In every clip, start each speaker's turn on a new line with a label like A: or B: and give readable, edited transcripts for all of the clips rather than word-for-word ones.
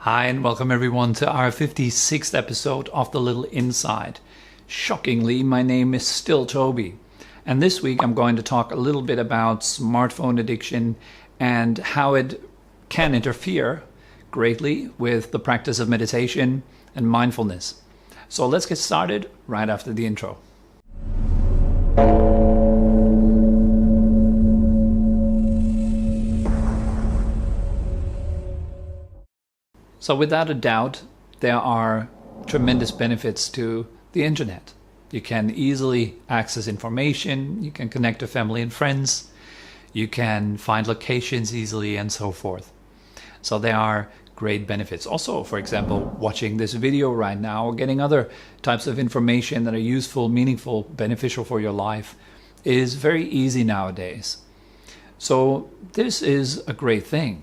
A: Hi and welcome everyone to our 56th episode of The Little Inside. Shockingly, my name is still Tobi. And this week I'm going to talk a little bit about smartphone addiction and how it can interfere greatly with the practice of meditation and mindfulness. So let's get started right after the intro. So without a doubt, there are tremendous benefits to the internet. You can easily access information, you can connect to family and friends, you can find locations easily and so forth. So there are great benefits. Also, for example, watching this video right now or getting other types of information that are useful, meaningful, beneficial for your life is very easy nowadays. So this is a great thing.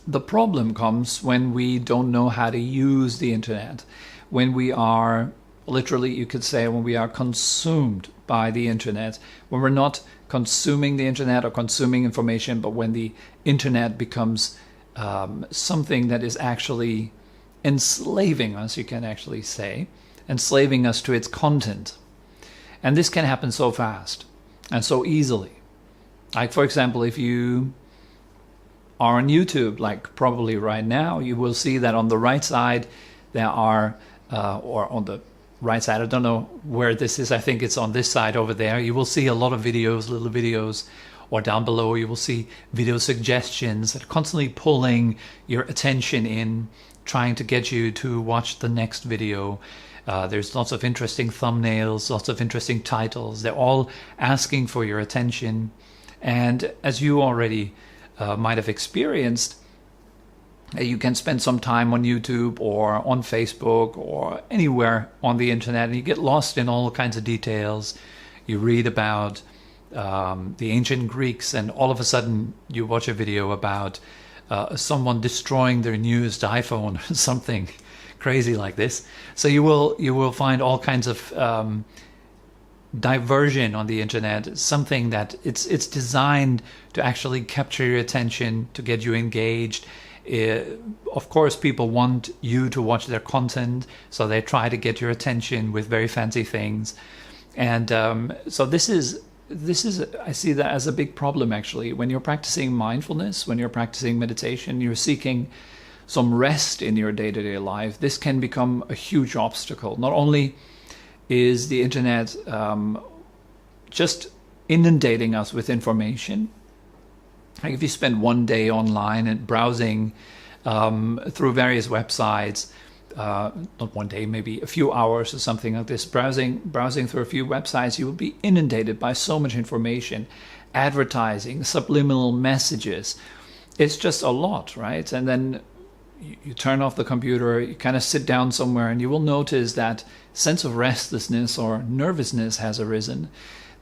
A: The problem comes when we don't know how to use the internet, when we are, literally you could say, when we are consumed by the internet, when we're not consuming the internet or consuming information, but when the internet becomes something that is actually enslaving us, you can actually say, enslaving us to its content. And this can happen so fast and so easily. Like, for example, if you are on YouTube, like probably right now, you will see that on the right side there are, or on the right side, I don't know where this is, I think it's on this side over there, you will see a lot of videos, little videos, or down below you will see video suggestions that are constantly pulling your attention in, trying to get you to watch the next video. There's lots of interesting thumbnails, lots of interesting titles, they're all asking for your attention. And as you already might have experienced, you can spend some time on YouTube or on Facebook or anywhere on the internet and you get lost in all kinds of details. You read about the ancient Greeks and all of a sudden you watch a video about someone destroying their newest iPhone or something crazy like this. So you will find all kinds of diversion on the internet, something that it's designed to actually capture your attention, to get you engaged. Of course, people want you to watch their content, so they try to get your attention with very fancy things. And so this is I see that as a big problem actually. When you're practicing mindfulness, when you're practicing meditation, you're seeking some rest in your day-to-day life, this can become a huge obstacle. Not only is the internet just inundating us with information. Like if you spend one day online and browsing through various websites, not one day, maybe a few hours or something like this, browsing through a few websites, you will be inundated by so much information, advertising, subliminal messages. It's just a lot, right? And then you turn off the computer, you kind of sit down somewhere and you will notice that sense of restlessness or nervousness has arisen,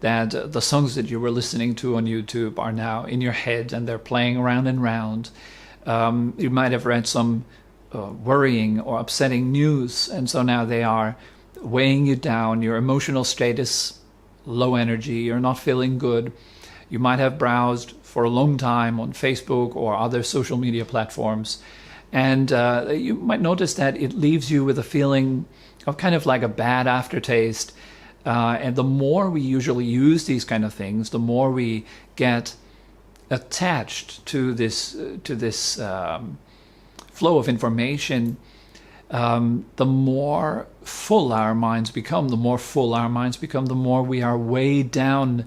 A: that the songs that you were listening to on YouTube are now in your head and they're playing round and round. You might have read some worrying or upsetting news, and so now they are weighing you down, your emotional status, low energy, you're not feeling good. You might have browsed for a long time on Facebook or other social media platforms, and you might notice that it leaves you with a feeling of kind of like a bad aftertaste. And the more we usually use these kind of things, the more we get attached to this flow of information, the more full our minds become, the more we are weighed down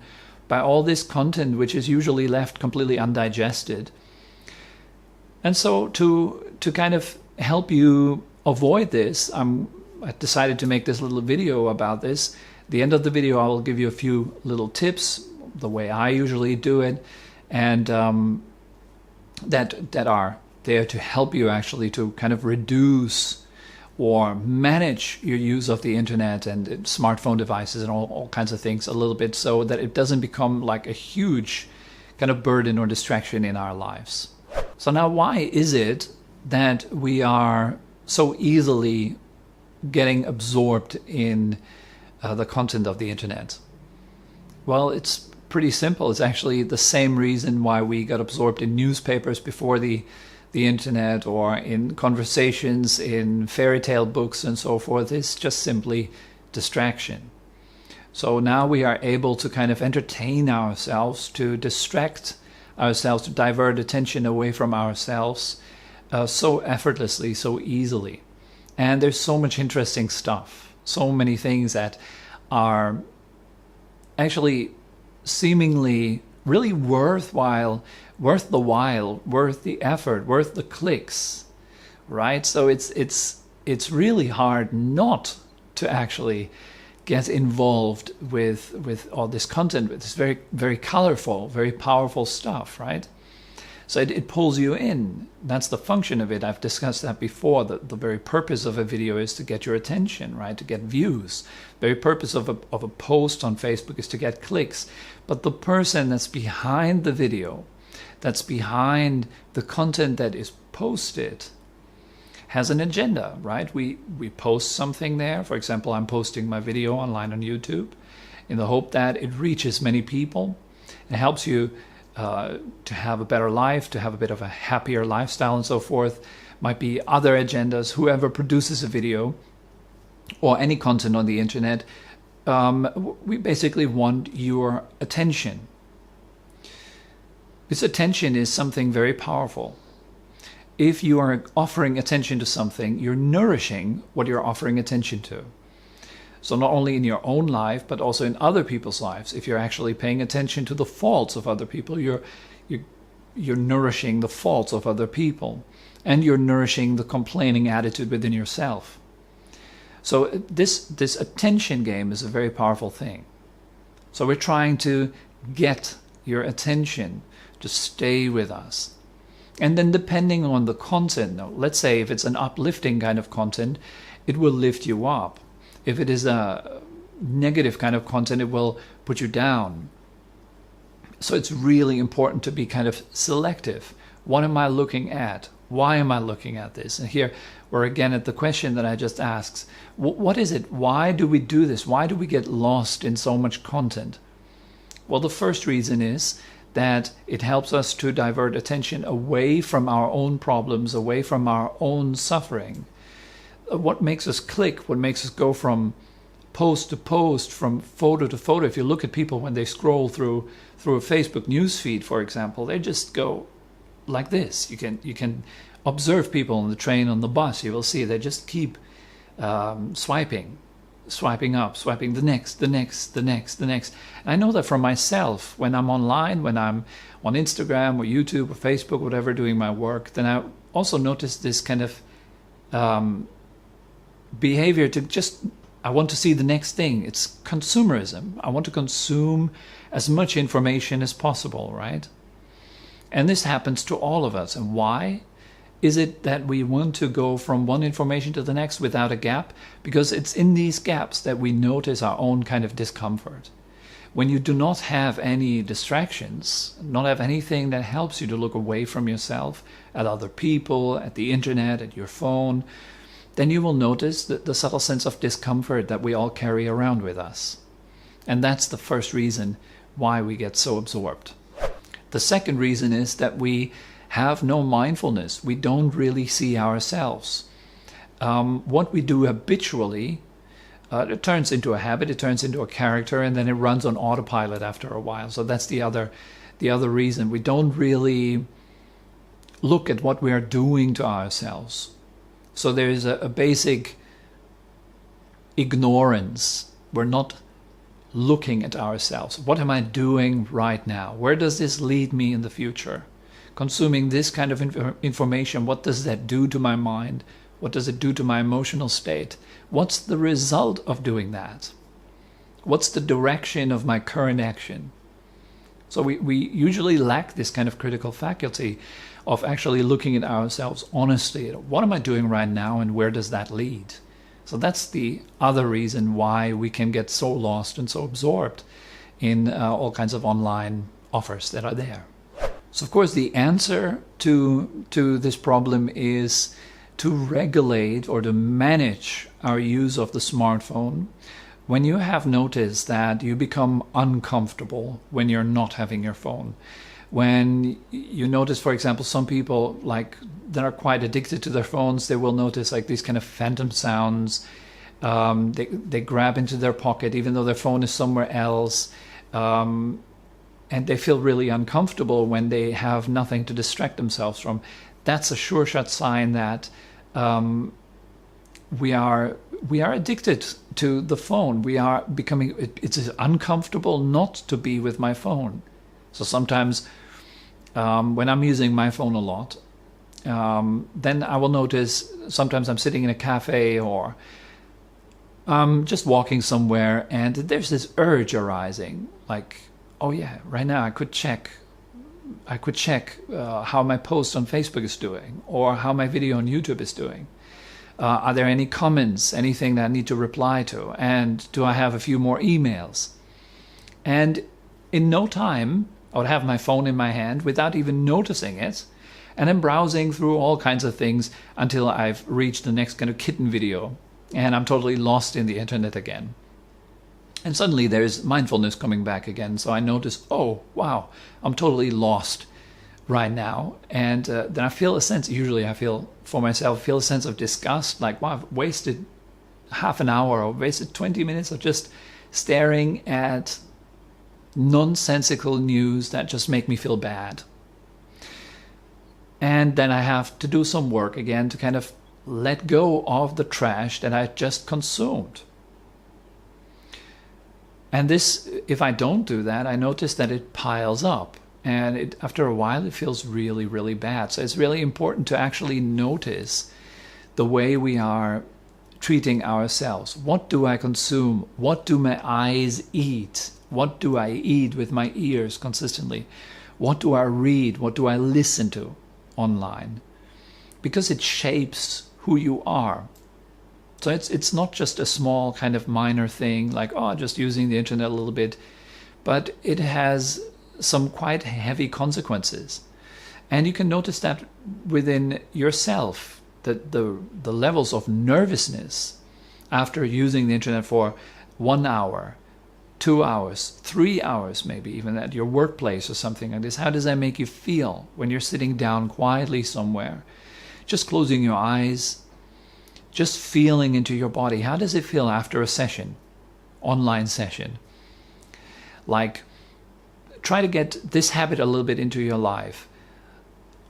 A: by all this content, which is usually left completely undigested. And so to kind of help you avoid this, I decided to make this little video about this. At the end of the video, I will give you a few little tips, the way I usually do it, and that are there to help you actually to kind of reduce or manage your use of the internet and smartphone devices and all kinds of things a little bit, so that it doesn't become like a huge kind of burden or distraction in our lives. So now, why is it that we are so easily getting absorbed in the content of the internet? Well, it's pretty simple. It's actually the same reason why we got absorbed in newspapers before the the internet or in conversations, in fairy tale books and so forth, is just simply distraction. So now we are able to kind of entertain ourselves, to distract ourselves, to divert attention away from ourselves so effortlessly, so easily. And there's so much interesting stuff, so many things that are actually seemingly really worth the while, worth the effort, worth the clicks, right? So it's really hard not to actually get involved with all this content, with this very, very colorful, very powerful stuff, right? So it pulls you in. That's the function of it. I've discussed that before. The very purpose of a video is to get your attention, right? To get views. The very purpose of a post on Facebook is to get clicks. But the person that's behind the video, that's behind the content that is posted, has an agenda, right? We post something there. For example, I'm posting my video online on YouTube in the hope that it reaches many people and helps you to have a better life, to have a bit of a happier lifestyle and so forth. Might be other agendas. Whoever produces a video or any content on the internet, we basically want your attention. This attention is something very powerful. If you are offering attention to something, you're nourishing what you're offering attention to. So not only in your own life, but also in other people's lives. If you're actually paying attention to the faults of other people, you're nourishing the faults of other people, and you're nourishing the complaining attitude within yourself. So this attention game is a very powerful thing. So we're trying to get your attention to stay with us. And then depending on the content, now, let's say if it's an uplifting kind of content, it will lift you up. If it is a negative kind of content, it will put you down. So it's really important to be kind of selective. What am I looking at? Why am I looking at this? And here we're again at the question that I just asked. What is it? Why do we do this? Why do we get lost in so much content? Well, the first reason is that it helps us to divert attention away from our own problems, away from our own suffering. What makes us click, what makes us go from post to post, from photo to photo. If you look at people when they scroll through a Facebook news feed, for example, they just go like this. You can observe people on the train, on the bus. You will see they just keep swiping up, swiping the next. And I know that for myself, when I'm online, when I'm on Instagram or YouTube or Facebook, whatever, doing my work, then I also notice this kind of behavior to just, I want to see the next thing. It's consumerism. I want to consume as much information as possible, right? And this happens to all of us. And why is it that we want to go from one information to the next without a gap? Because it's in these gaps that we notice our own kind of discomfort. When you do not have any distractions, not have anything that helps you to look away from yourself, at other people, at the internet, at your phone, then you will notice the subtle sense of discomfort that we all carry around with us. And that's the first reason why we get so absorbed. The second reason is that we have no mindfulness. We don't really see ourselves. What we do habitually, it turns into a habit, it turns into a character, and then it runs on autopilot after a while. So that's the other reason. We don't really look at what we are doing to ourselves. So there is a basic ignorance. We're not looking at ourselves. What am I doing right now? Where does this lead me in the future? Consuming this kind of information, what does that do to my mind? What does it do to my emotional state? What's the result of doing that? What's the direction of my current action? So we usually lack this kind of critical faculty of actually looking at ourselves honestly. What am I doing right now, and where does that lead? So that's the other reason why we can get so lost and so absorbed in all kinds of online offers that are there. So of course the answer to this problem is to regulate or to manage our use of the smartphone. When you have noticed that you become uncomfortable when you're not having your phone, When you notice, for example, some people like that are quite addicted to their phones, they will notice like these kind of phantom sounds. They grab into their pocket even though their phone is somewhere else. And they feel really uncomfortable when they have nothing to distract themselves from. That's a sure shot sign that we are addicted to the phone. We are becoming, it's uncomfortable not to be with my phone. So sometimes when I'm using my phone a lot, then I will notice sometimes I'm sitting in a cafe or just walking somewhere, and there's this urge arising, like, oh yeah, right now I could check how my post on Facebook is doing, or how my video on YouTube is doing. Are there any comments, anything that I need to reply to? And do I have a few more emails? And in no time, I would have my phone in my hand without even noticing it. And I'm browsing through all kinds of things until I've reached the next kind of kitten video. And I'm totally lost in the internet again. And suddenly there's mindfulness coming back again. So I notice, oh, wow, I'm totally lost right now. And then I feel a sense, usually I feel for myself, feel a sense of disgust. Like, wow, I've wasted half an hour or wasted 20 minutes of just staring at nonsensical news that just make me feel bad. And then I have to do some work again to kind of let go of the trash that I just consumed. And this, if I don't do that, I notice that it piles up. And after a while, it feels really, really bad. So it's really important to actually notice the way we are treating ourselves. What do I consume? What do my eyes eat? What do I eat with my ears consistently? What do I read? What do I listen to online? Because it shapes who you are. So it's not just a small kind of minor thing like, oh, just using the internet a little bit, but it has some quite heavy consequences. And you can notice that within yourself, that the levels of nervousness after using the internet for 1 hour, 2 hours, 3 hours, maybe even at your workplace or something like this. How does that make you feel when you're sitting down quietly somewhere, just closing your eyes, just feeling into your body? How does it feel after a session, online session? Like, try to get this habit a little bit into your life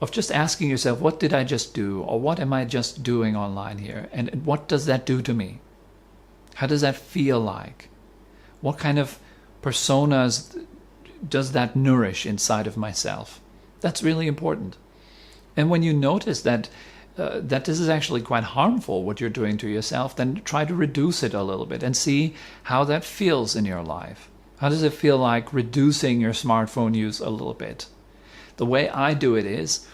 A: of just asking yourself, what did I just do? Or what am I just doing online here? And what does that do to me? How does that feel like? What kind of personas does that nourish inside of myself? That's really important. And when you notice that that this is actually quite harmful, what you're doing to yourself, then try to reduce it a little bit and see how that feels in your life. How does it feel like reducing your smartphone use a little bit? The way I do it is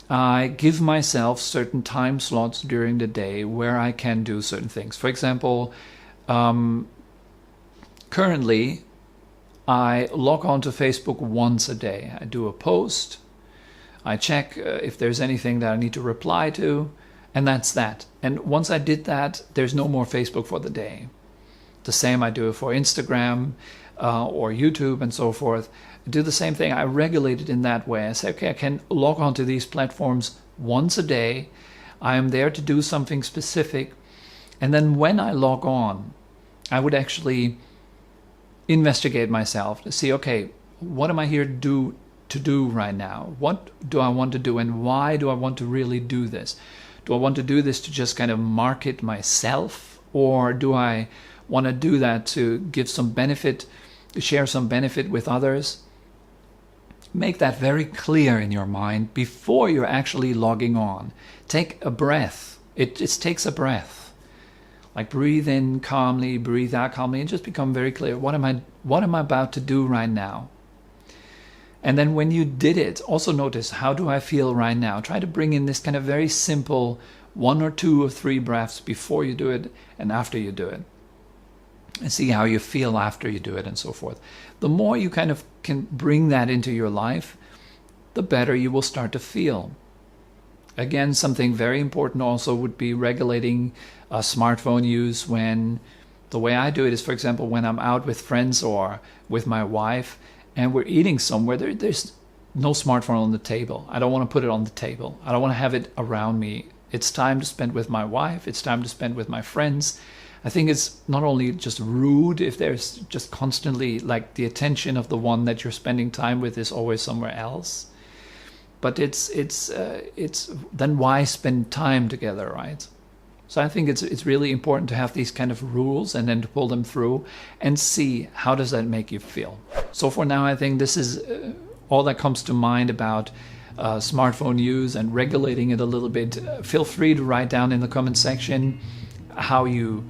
A: I give myself certain time slots during the day where I can do certain things. For example, currently I log on to Facebook once a day. I do a post. I check if there's anything that I need to reply to, and that's that. And once I did that, there's no more Facebook for the day. The same I do for Instagram or YouTube and so forth. I do the same thing. I regulate it in that way. I say, okay, I can log on to these platforms once a day. I am there to do something specific. And then when I log on, I would actually investigate myself to see, okay, what am I here to do right now? What do I want to do, and why do I want to really do this? Do I want to do this to just kind of market myself, or do I want to do that to give some benefit, share some benefit with others? Make that very clear in your mind before you're actually logging on. Take a breath. It takes a breath. Like, breathe in calmly, breathe out calmly, and just become very clear. What am I about to do right now? And then when you did it, also notice, how do I feel right now? Try to bring in this kind of very simple 1 or 2 or 3 breaths before you do it and after you do it. And see how you feel after you do it and so forth. The more you kind of can bring that into your life, the better you will start to feel. Again, something very important also would be regulating smartphone use. When the way I do it is, for example, when I'm out with friends or with my wife and we're eating somewhere, there's no smartphone on the table. I don't want to put it on the table. I don't want to have it around me. It's time to spend with my wife. It's time to spend with my friends. I think it's not only just rude if there's just constantly like the attention of the one that you're spending time with is always somewhere else, but it's then why spend time together, right? So I think it's really important to have these kind of rules and then to pull them through and see how does that make you feel. So for now, I think this is all that comes to mind about smartphone use and regulating it a little bit. Feel free to write down in the comment section how you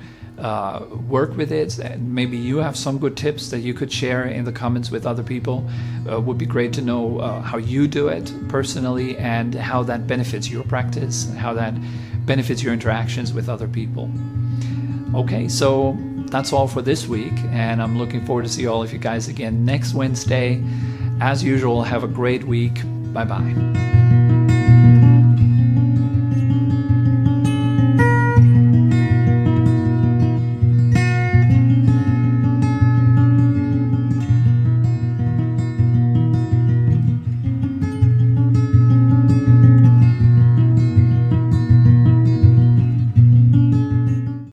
A: work with it, and maybe you have some good tips that you could share in the comments with other people. Would be great to know how you do it personally and how that benefits your practice, how that benefits your interactions with other people. Okay, so that's all for this week, and I'm looking forward to see all of you guys again next Wednesday. As usual, have a great week. Bye bye.